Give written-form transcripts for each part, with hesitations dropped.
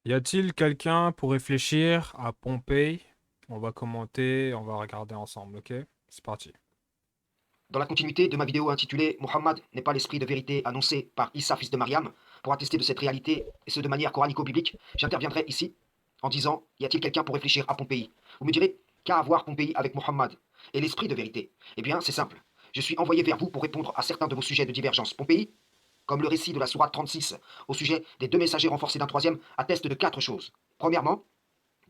Y a-t-il quelqu'un pour réfléchir à Pompéi? On va commenter, on va regarder ensemble, ok? C'est parti. Dans la continuité de ma vidéo intitulée Mohammed n'est pas l'esprit de vérité annoncé par Issa, fils de Mariam, pour attester de cette réalité, et ce de manière coranico-biblique, j'interviendrai ici en disant y a-t-il quelqu'un pour réfléchir à Pompéi? Vous me direz qu'a à voir Pompéi avec Mohammed et l'esprit de vérité? Eh bien, c'est simple. Je suis envoyé vers vous pour répondre à certains de vos sujets de divergence. Pompéi, comme le récit de la sourate 36 au sujet des deux messagers renforcés d'un troisième, atteste de quatre choses. Premièrement,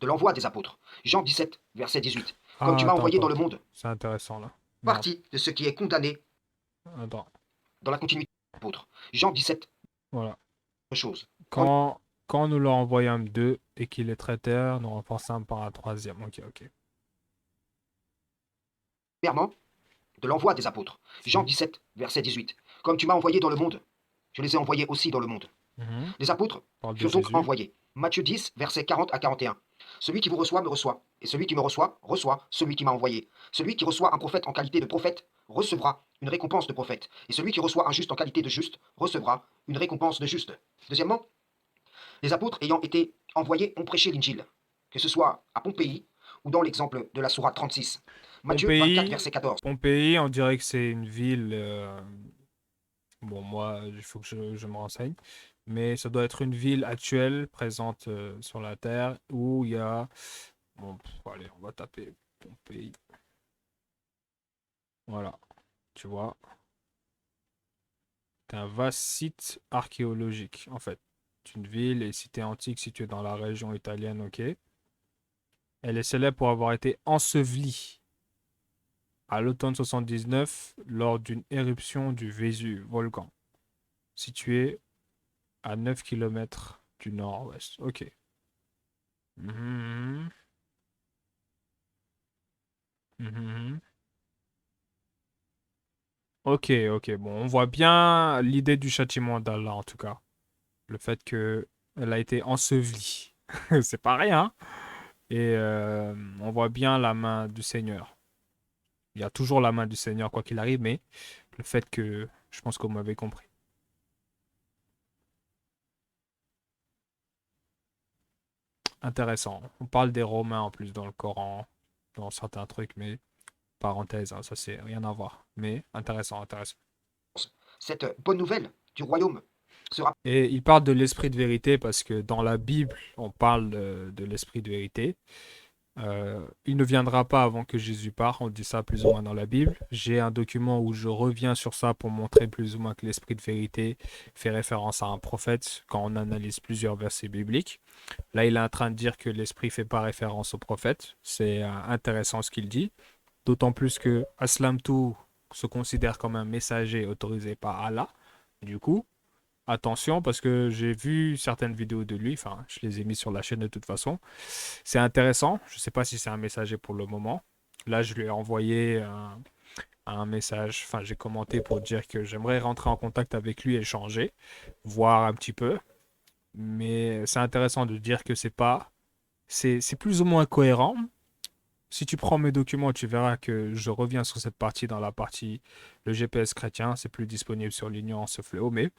de l'envoi des apôtres. Jean 17, verset 18. Comme tu Ah, m'as attends, envoyé attends, dans le attends. monde, C'est intéressant là. Merde. partie de ce qui est condamné Attends. dans la continuité des apôtres. Jean 17, Voilà. chose. Quand nous leur envoyâmes deux et qu'ils les traitèrent, nous renforçâmes par un troisième. Ok, ok. Premièrement, de l'envoi des apôtres. Jean Si. 17, verset 18. Comme tu m'as envoyé dans le monde, je les ai envoyés aussi dans le monde. Mhm. Les apôtres Parle de furent donc Jésus. envoyés. Matthieu 10, versets 40 à 41. Celui qui vous reçoit me reçoit, et celui qui me reçoit reçoit celui qui m'a envoyé. Celui qui reçoit un prophète en qualité de prophète recevra une récompense de prophète, et celui qui reçoit un juste en qualité de juste recevra une récompense de juste. Deuxièmement, les apôtres ayant été envoyés ont prêché l'Injil, que ce soit à Pompéi ou dans l'exemple de la Sourate 36. Matthieu 24, Pompéi, verset 14. Pompéi, on dirait que c'est une ville. Bon, moi, il faut que je me renseigne. Mais ça doit être une ville actuelle présente sur la Terre où il y a. Bon, allez, on va taper Pompéi. Voilà, tu vois. C'est un vaste site archéologique, en fait. C'est une ville et cité antique située dans la région italienne, ok. Elle est célèbre pour avoir été ensevelie à l'automne 79 lors d'une éruption du Vésuve, volcan, situé à 9 kilomètres du nord-ouest. Ok. Mhm, mhm, mhm. Ok, ok. Bon, on voit bien l'idée du châtiment d'Allah, en tout cas. Le fait que elle a été ensevelie. C'est pas rien. Et on voit bien la main du Seigneur. Il y a toujours la main du Seigneur, quoi qu'il arrive, mais le fait que, je pense que vous m'avez compris. Intéressant. On parle des Romains en plus dans le Coran, dans certains trucs, mais parenthèse, hein, ça c'est rien à voir. Mais intéressant, intéressant. Cette bonne nouvelle du royaume sera Et il parle de l'esprit de vérité parce que dans la Bible, on parle de l'esprit de vérité. Il ne viendra pas avant que Jésus part, on dit ça plus ou moins dans la Bible. J'ai un document où je reviens sur ça pour montrer plus ou moins que l'esprit de vérité fait référence à un prophète quand on analyse plusieurs versets bibliques. Là, il est en train de dire que l'esprit ne fait pas référence au prophète. C'est intéressant ce qu'il dit. D'autant plus que Aslamtou se considère comme un messager autorisé par Allah. Du coup, attention parce que j'ai vu certaines vidéos de lui, enfin, je les ai mis sur la chaîne de toute façon. C'est intéressant. Je ne sais pas si c'est un messager pour le moment. Là, je lui ai envoyé un message, enfin, j'ai commenté pour dire que j'aimerais rentrer en contact avec lui, échanger, voir un petit peu. Mais c'est intéressant de dire que c'est pas. C'est plus ou moins cohérent. Si tu prends mes documents, tu verras que je reviens sur cette partie dans la partie le GPS chrétien. C'est plus disponible sur l'Union ce fléau, mais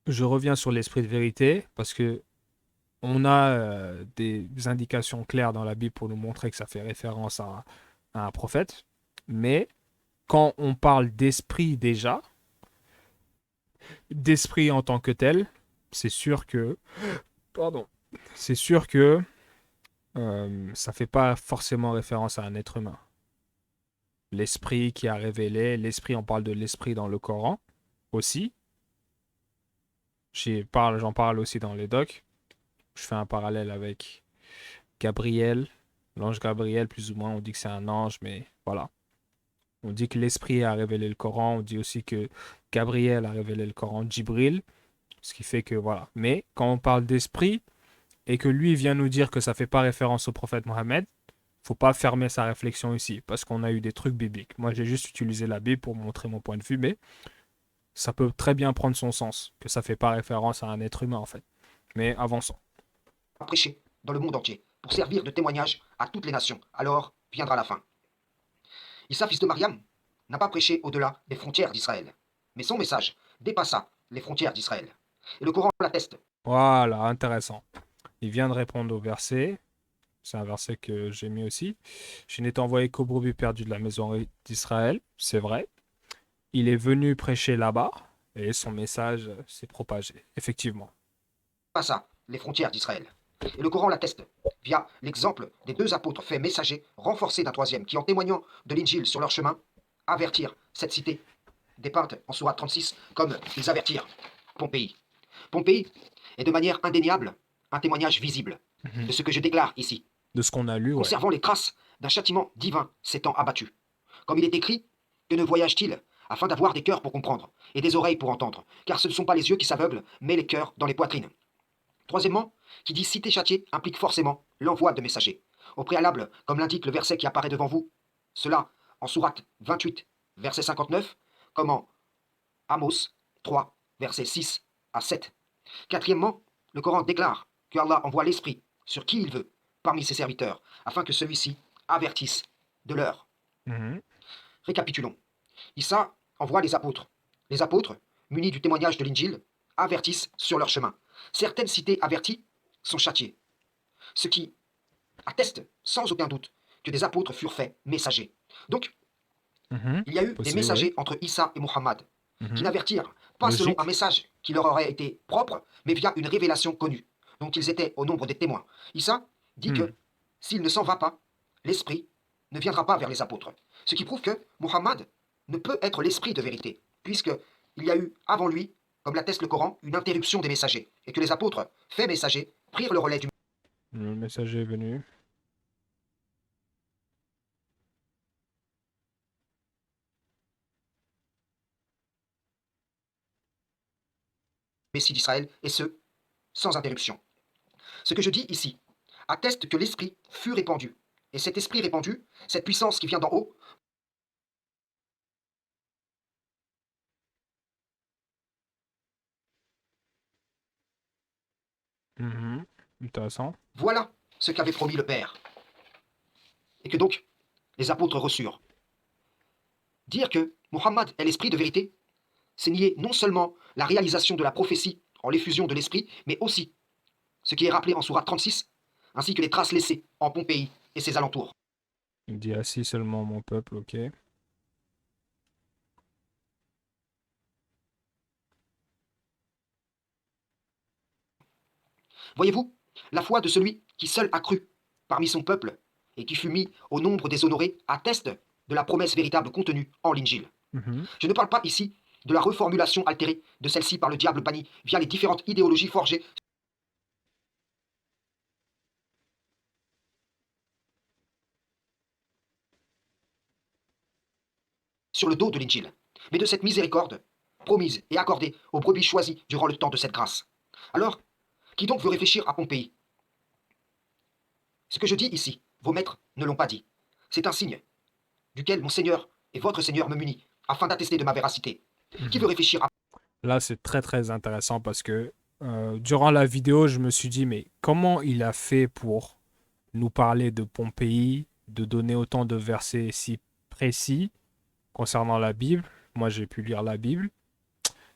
je reviens sur l'esprit de vérité parce que on a des indications claires dans la Bible pour nous montrer que ça fait référence à un prophète. Mais quand on parle d'esprit déjà, d'esprit en tant que tel, c'est sûr que, pardon, c'est sûr que ça fait pas forcément référence à un être humain. L'esprit qui a révélé, l'esprit, on parle de l'esprit dans le Coran aussi. J'en parle aussi dans les docs. Je fais un parallèle avec Gabriel, l'ange Gabriel, plus ou moins. On dit que c'est un ange, mais voilà. On dit que l'esprit a révélé le Coran. On dit aussi que Gabriel a révélé le Coran, Djibril. Ce qui fait que voilà. Mais quand on parle d'esprit et que lui vient nous dire que ça fait pas référence au prophète Mohammed, faut pas fermer sa réflexion ici parce qu'on a eu des trucs bibliques. Moi, j'ai juste utilisé la Bible pour montrer mon point de vue, mais ça peut très bien prendre son sens, que ça fait pas référence à un être humain en fait. Mais avançons. prêchée dans le monde entier pour servir de témoignage à toutes les nations. Alors viendra la fin. Issa, fils de Mariam, n'a pas prêché au-delà des frontières d'Israël. Mais son message dépassa les frontières d'Israël. Et le Coran l'atteste. Voilà, intéressant. Il vient de répondre au verset. C'est un verset que j'ai mis aussi. Je n'étais envoyé qu'aux brebis perdues de la maison d'Israël. C'est vrai. Il est venu prêcher là-bas et son message s'est propagé. Effectivement. Pas ça, les frontières d'Israël. Et le Coran l'atteste, via l'exemple des deux apôtres faits messagers, renforcés d'un troisième, qui en témoignant de l'Injil sur leur chemin, avertirent cette cité, dépeinte en sourate 36, comme ils avertirent Pompéi. Pompéi est de manière indéniable un témoignage visible Mhm. de ce que je déclare ici, De ce qu'on a lu, ouais. conservant les traces d'un châtiment divin s'étant abattu. Comme il est écrit, que ne voyage-t-il afin d'avoir des cœurs pour comprendre et des oreilles pour entendre, car ce ne sont pas les yeux qui s'aveuglent, mais les cœurs dans les poitrines. Troisièmement, qui dit cité châtiée implique forcément l'envoi de messagers. Au préalable, comme l'indique le verset qui apparaît devant vous, cela en sourate 28, verset 59, comme en Amos 3, versets 6 à 7. Quatrièmement, le Coran déclare que Allah envoie l'Esprit sur qui il veut parmi ses serviteurs, afin que celui-ci avertisse de l'heure. Mhm. Récapitulons. Issa envoie les apôtres. Les apôtres, munis du témoignage de l'Injil, avertissent sur leur chemin. Certaines cités averties sont châtiées, ce qui atteste sans aucun doute que des apôtres furent faits messagers. Donc, Mhm. il y a eu des Possible, oui. messagers entre Issa et Muhammad, qui Mhm. n'avertirent pas selon un Logique. message qui leur aurait été propre, mais via une révélation connue, dont ils étaient au nombre des témoins. Issa dit Hmm. que s'il ne s'en va pas, l'esprit ne viendra pas vers les apôtres. Ce qui prouve que Muhammad ne peut être l'esprit de vérité, puisqu'il y a eu avant lui, comme l'atteste le Coran, une interruption des messagers, et que les apôtres, faits messagers, prirent le relais du Le messager est venu. Messie d'Israël, et ce, sans interruption. Ce que je dis ici atteste que l'esprit fut répandu. Et cet esprit répandu, cette puissance qui vient d'en haut, Mhm. Intéressant. voilà ce qu'avait promis le Père. Et que donc les apôtres reçurent. Dire que Muhammad est l'esprit de vérité, c'est nier non seulement la réalisation de la prophétie en l'effusion de l'esprit, mais aussi ce qui est rappelé en sourate 36, ainsi que les traces laissées en Pompéi et ses alentours. Il dit assis seulement mon peuple, ok. Voyez-vous, la foi de celui qui seul a cru parmi son peuple et qui fut mis au nombre des honorés atteste de la promesse véritable contenue en l'Injil. Mhm. Je ne parle pas ici de la reformulation altérée de celle-ci par le diable banni via les différentes idéologies forgées sur le dos de l'Injil, mais de cette miséricorde promise et accordée aux brebis choisies durant le temps de cette grâce. Alors, qui donc veut réfléchir à Pompéi? Ce que je dis ici, vos maîtres ne l'ont pas dit. C'est un signe duquel mon Seigneur et votre Seigneur me munit, afin d'attester de ma véracité. Qui veut Mhm. réfléchir à Là, c'est très très intéressant parce que durant la vidéo, je me suis dit, mais comment il a fait pour nous parler de Pompéi, de donner autant de versets si précis concernant la Bible? Moi, j'ai pu lire la Bible.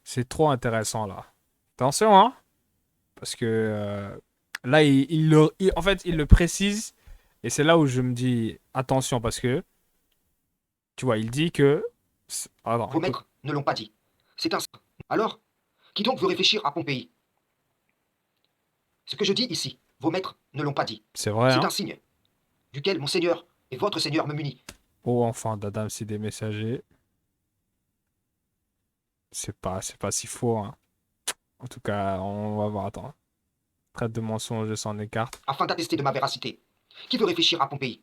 C'est trop intéressant là. Attention, hein, parce que là, en fait, il le précise et c'est là où je me dis attention parce que, tu vois, il dit que... Attends, vos écoute, maîtres ne l'ont pas dit. C'est un... Alors, qui donc veut réfléchir à Pompéi? Ce que je dis ici, vos maîtres ne l'ont pas dit. c'est vrai, C'est un hein? signe duquel mon Seigneur et votre Seigneur me munit. Ô enfant d'Adam, c'est des messagers. C'est pas si faux, hein. En tout cas, on va voir. Attends. Traite de mensonge et s'en écarte. Afin d'attester de ma véracité. Qui veut réfléchir à Pompéi?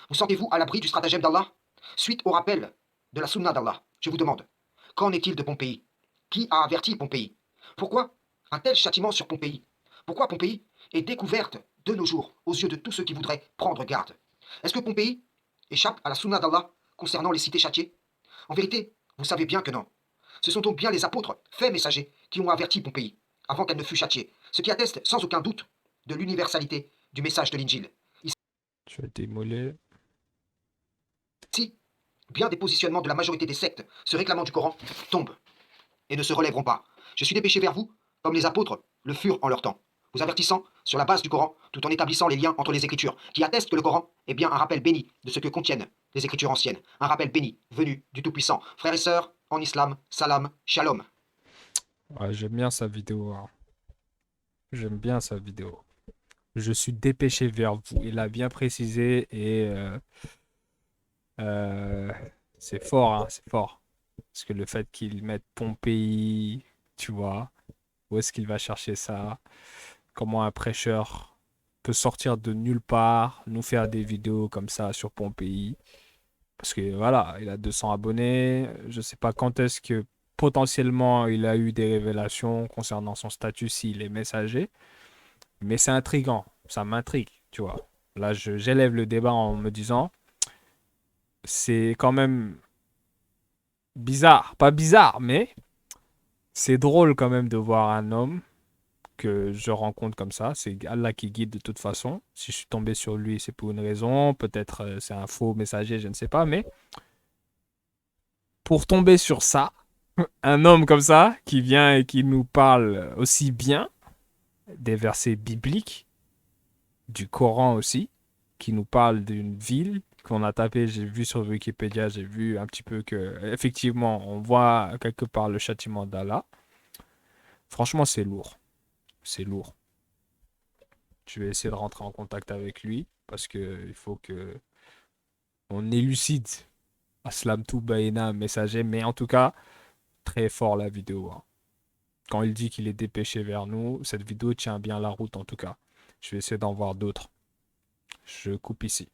Vous sentez-vous à l'abri du stratagème d'Allah? Suite au rappel de la sunna d'Allah, je vous demande, qu'en est-il de Pompéi? Qui a averti Pompéi? Pourquoi un tel châtiment sur Pompéi? Pourquoi Pompéi est découverte de nos jours aux yeux de tous ceux qui voudraient prendre garde? Est-ce que Pompéi échappe à la sunna d'Allah concernant les cités châtiées? En vérité, vous savez bien que non. Ce sont donc bien les apôtres, faits messagers, qui ont averti Pompéi, avant qu'elle ne fût châtiée, ce qui atteste sans aucun doute de l'universalité du message de l'Injil. Tu as été immolé. Ici, bien des positionnements de la majorité des sectes se réclamant du Coran tombent et ne se relèveront pas. Je suis dépêché vers vous, comme les apôtres le furent en leur temps. vous avertissant sur la base du Coran, tout en établissant les liens entre les Écritures, qui attestent que le Coran est bien un rappel béni de ce que contiennent les Écritures anciennes, un rappel béni venu du Tout-Puissant. Frères et sœurs, en islam, salam, shalom. Ouais, j'aime bien sa vidéo, hein. J'aime bien sa vidéo. Je suis dépêché vers vous. Il a bien précisé et euh, c'est fort, hein, c'est fort. Parce que le fait qu'il mette Pompéi, tu vois, où est-ce qu'il va chercher ça? Comment un prêcheur peut sortir de nulle part, nous faire des vidéos comme ça sur Pompéi? Parce que voilà, il a 200 abonnés. Je sais pas quand est-ce que potentiellement il a eu des révélations concernant son statut s'il est messager. Mais c'est intriguant, ça m'intrigue, tu vois. Là, j'élève le débat en me disant, c'est quand même bizarre, pas bizarre, mais c'est drôle quand même de voir un homme que je rencontre comme ça. C'est Allah qui guide de toute façon. Si je suis tombé sur lui, c'est pour une raison. Peut-être c'est un faux messager, je ne sais pas. Mais pour tomber sur ça, un homme comme ça qui vient et qui nous parle aussi bien des versets bibliques, du Coran aussi, qui nous parle d'une ville qu'on a tapé, j'ai vu sur Wikipédia, j'ai vu un petit peu que effectivement on voit quelque part le châtiment d'Allah. Franchement, c'est lourd. C'est lourd. Je vais essayer de rentrer en contact avec lui parce que il faut que on élucide Aslam Toubaïna, messager, mais en tout cas, très fort la vidéo, hein. Quand il dit qu'il est dépêché vers nous, cette vidéo tient bien la route en tout cas. Je vais essayer d'en voir d'autres. Je coupe ici.